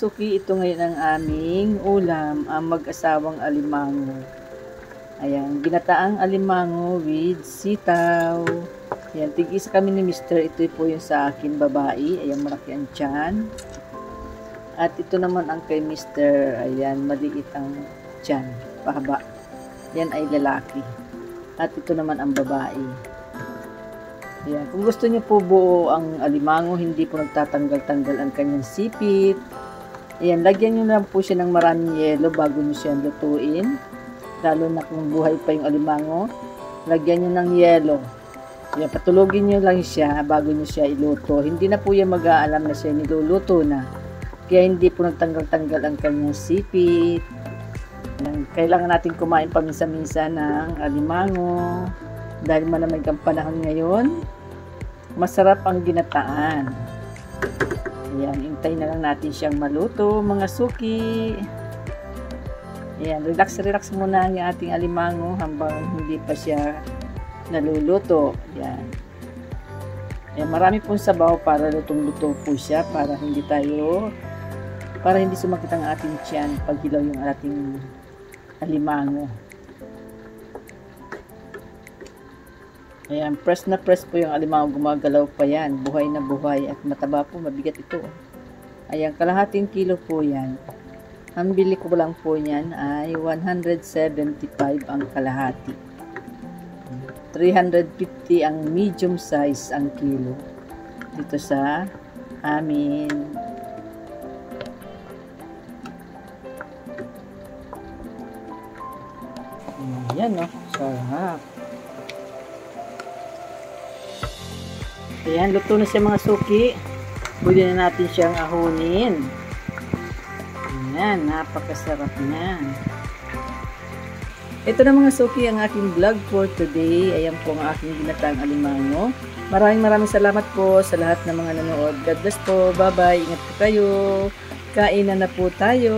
suki, ito ngayon ang aming ulam, ang mag-asawang alimango. Ayan, ginataang alimango with sitaw. Ayan, tig-isa kami ni Mr. Ito po yung sa akin babae. Ayan, malaki ang tiyan. At ito naman ang kay Mr. Ayan, maliit ang tiyan, pahaba. Yan ay lalaki. At ito naman ang babae. Ayan. Kung gusto niyo po buo ang alimango, hindi po nagtatanggal-tanggal ang kanyang sipit. Ayan, lagyan niyo lang po siya ng maraming yelo bago niyo siya lutuin. Lalo na kung buhay pa yung alimango, lagyan niyo ng yelo. Ayan, patulogin niyo lang siya bago niyo siya iluto. Hindi na po yan mag-aalam na siya niluluto na. Kaya hindi po nagtanggal-tanggal ang kanyang sipit. Ayan, kailangan natin kumain paminsan-minsan ng alimango. Dahil malamig ang panahon ngayon, masarap ang ginataan. Ayan, hintay na lang natin siyang maluto, mga suki. Ayan, relax muna ang ating alimango habang hindi pa siya naluluto. Ayan. Ayan, marami pong sabaw para lutong-luto po siya para hindi sumakit ang ating tiyan pag hilaw yung ating alimango. Ayan, press na press po yung alimango, gumagalaw pa yan, buhay na buhay at mataba po, mabigat ito. Ayan, kalahating kilo po yan. Ang bili ko lang po yan ay 175 ang kalahati. 350 ang medium size ang kilo dito sa amin. Ayan, no? Sarap. Ayan, luto na siya mga suki. Pwede na natin siyang ahunin. Ayan, napakasarap na. Ito na mga suki ang aking vlog for today. Ayan po ang aking ginataang alimango. Maraming salamat po sa lahat ng mga nanood. God bless po. Bye-bye. Ingat po kayo. Kain na po tayo.